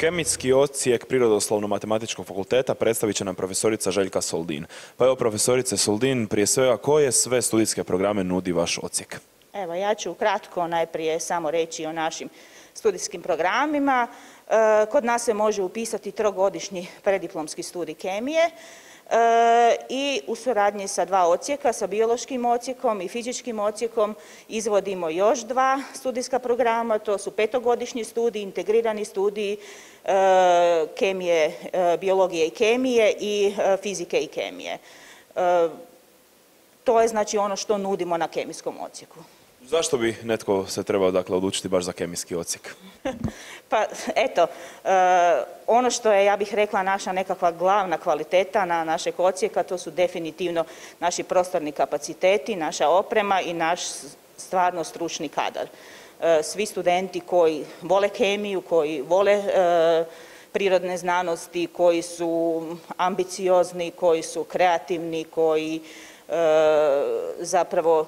Kemijski odsjek Prirodoslovno-matematičkog fakulteta predstavit će nam profesorica Željka Soldin. Pa evo, profesorice Soldin, prije svega koje sve studijske programe nudi vaš odsjek? Evo, ja ću ukratko najprije samo reći o našim studijskim programima. Kod nas se može upisati trogodišnji preddiplomski studij kemije i u suradnji sa dva odsjeka, sa biološkim odsjekom i fizičkim odsjekom izvodimo još dva studijska programa, to su petogodišnji studij, integrirani studij kemije, biologije i kemije i fizike i kemije. To je znači ono što nudimo na kemijskom odsjeku. Zašto bi netko se trebao dakle odlučiti baš za kemijski odsjek? Pa eto, ono što je, ja bih rekla, naša nekakva glavna kvaliteta na našeg odsjeka, to su definitivno naši prostorni kapaciteti, naša oprema i naš stvarno stručni kadar. Svi studenti koji vole kemiju, koji vole prirodne znanosti, koji su ambiciozni, koji su kreativni, koji zapravo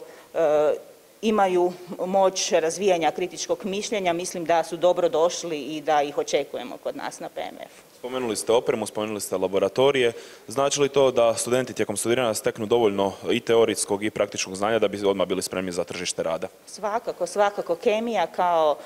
imaju moć razvijanja kritičkog mišljenja, mislim da su dobro došli i da ih očekujemo kod nas na PMF-u. Spomenuli ste opremu, spomenuli ste laboratorije. Znači li to da studenti tijekom studiranja steknu dovoljno i teorijskog i praktičnog znanja da bi odmah bili spremni za tržište rada? Svakako. Kemija kao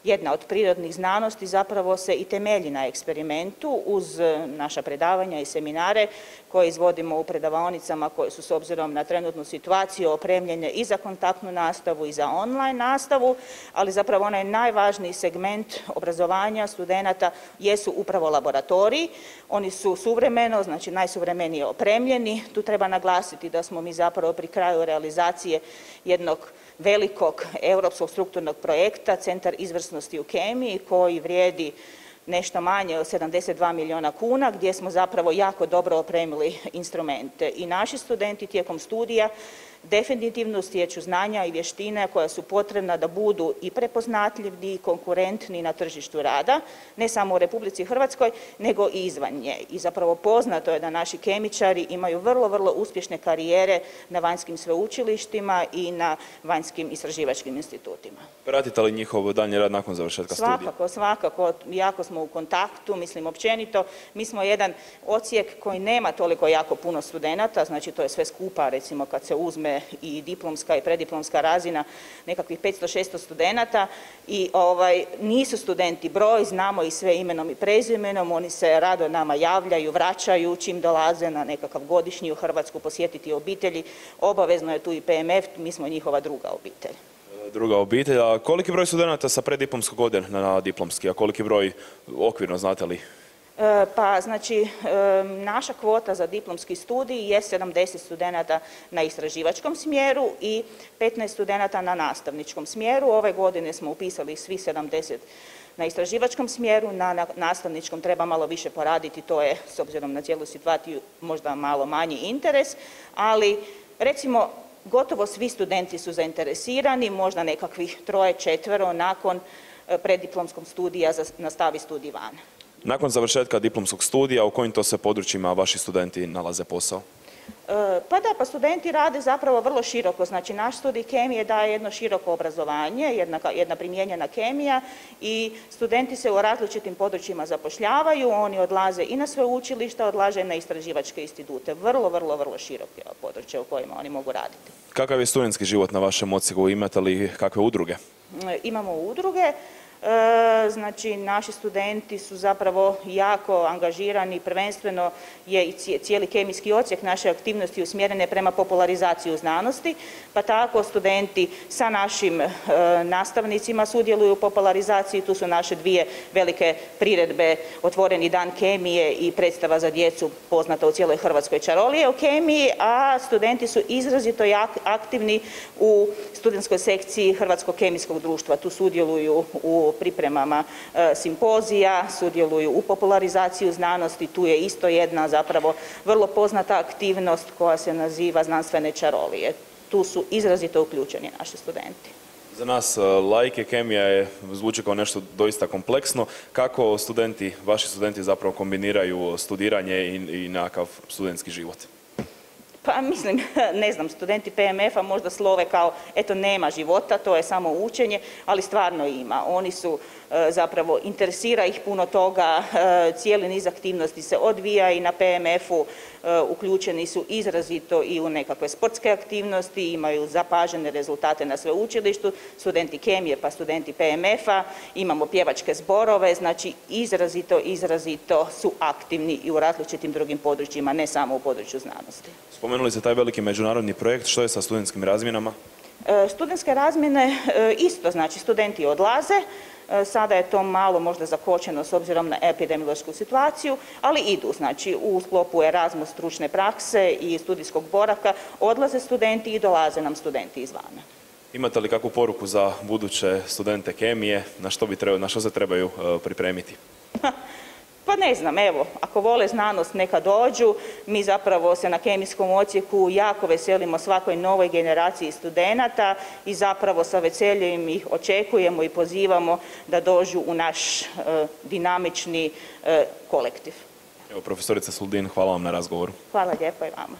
jedna od prirodnih znanosti zapravo se i temelji na eksperimentu uz naša predavanja i seminare koje izvodimo u predavaonicama koje su s obzirom na trenutnu situaciju opremljene i za kontaktnu nastavu i za online nastavu, ali zapravo onaj najvažniji segment obrazovanja studenata jesu upravo laboratoriji. Oni su suvremeno, znači najsuvremenije opremljeni. Tu treba naglasiti da smo mi zapravo pri kraju realizacije jednog velikog europskog strukturnog projekta, Centar izvrsnosti u kemiji, koji vrijedi nešto manje od 72 milijuna kuna, gdje smo zapravo jako dobro opremili instrumente. I naši studenti tijekom studija definitivno stječu znanja i vještine koja su potrebna da budu i prepoznatljivi i konkurentni na tržištu rada, ne samo u Republici Hrvatskoj, nego i izvan nje. I zapravo poznato je da naši kemičari imaju vrlo uspješne karijere na vanjskim sveučilištima i na vanjskim istraživačkim institutima. Pratite li njihov daljnji rad nakon završetka studija? Svakako. Jako smo u kontaktu, mislim općenito. Mi smo jedan odsjek koji nema toliko jako puno studenata, znači to je sve skupa, recimo kad se uzme i diplomska i preddiplomska razina, nekakvih 500-600 studenata i nisu studenti broj, znamo ih sve imenom i prezimenom, oni se rado nama javljaju, vraćaju čim dolaze na nekakav godišnji u Hrvatsku posjetiti obitelji. Obavezno je tu i PMF, mi smo njihova druga obitelj. Druga obitelj, a koliki broj studenata sa preddiplomskog ode na diplomski, a koliki broj okvirno, znate li? Pa znači naša kvota za diplomski studij je 70 studenata na istraživačkom smjeru i 15 studenata na nastavničkom smjeru. Ove godine smo upisali svi 70 na istraživačkom smjeru, na nastavničkom treba malo više poraditi, to je s obzirom na cijelu situaciju možda malo manji interes, ali recimo gotovo svi studenti su zainteresirani, možda nekakvih 3-4 nakon preddiplomskog studija nastavi studij van. Nakon završetka diplomskog studija, u kojim to se područjima vaši studenti nalaze posao? Pa studenti rade zapravo vrlo široko, znači naš studij kemije daje jedno široko obrazovanje, jedna primijenjena kemija i studenti se u različitim područjima zapošljavaju, oni odlaze i na sveučilišta, odlaze i na istraživačke institute, vrlo široke područje u kojima oni mogu raditi. Kakav je studentski život na vašem odsjeku, imate li kakve udruge? Imamo udruge. Znači naši studenti su zapravo jako angažirani, prvenstveno je i cijeli kemijski odsjek naše aktivnosti usmjerene prema popularizaciji znanosti, pa tako studenti sa našim nastavnicima sudjeluju u popularizaciji, tu su naše dvije velike priredbe, Otvoreni dan kemije i predstava za djecu poznata u cijeloj Hrvatskoj Čarolije o kemiji, a studenti su izrazito aktivni u studentskoj sekciji Hrvatskog kemijskog društva, tu sudjeluju u pripremama simpozija, sudjeluju u popularizaciju znanosti, tu je isto jedna zapravo vrlo poznata aktivnost koja se naziva znanstvene čarolije. Tu su izrazito uključeni naši studenti. Za nas laike kemija zvuči kao nešto doista kompleksno. Kako vaši studenti zapravo kombiniraju studiranje i nekakav studentski život? Pa mislim, ne znam, studenti PMF-a možda slove kao eto nema života, to je samo učenje, ali stvarno ima. Oni su zapravo, interesira ih puno toga, cijeli niz aktivnosti se odvija i na PMF-u, uključeni su izrazito i u nekakve sportske aktivnosti, imaju zapažene rezultate na sveučilištu, studenti kemije pa studenti PMF-a, imamo pjevačke zborove, znači izrazito su aktivni i u različitim drugim područjima, ne samo u području znanosti. Spomenuli ste taj veliki međunarodni projekt, što je sa studentskim razmjenama? Studentske razmjene isto, znači studenti odlaze, sada je to malo možda zakočeno s obzirom na epidemiološku situaciju, ali idu, znači u sklopu Erasmus stručne prakse i studijskog boravka odlaze studenti i dolaze nam studenti izvana. Imate li kakvu poruku za buduće studente kemije, na što se trebaju pripremiti? Pa ne znam, evo, ako vole znanost neka dođu, mi zapravo se na kemijskom odsjeku jako veselimo svakoj novoj generaciji studenata i zapravo sa veseljem ih očekujemo i pozivamo da dođu u naš dinamični kolektiv. Evo, profesorica Soldin, hvala vam na razgovoru. Hvala lijepo i vama.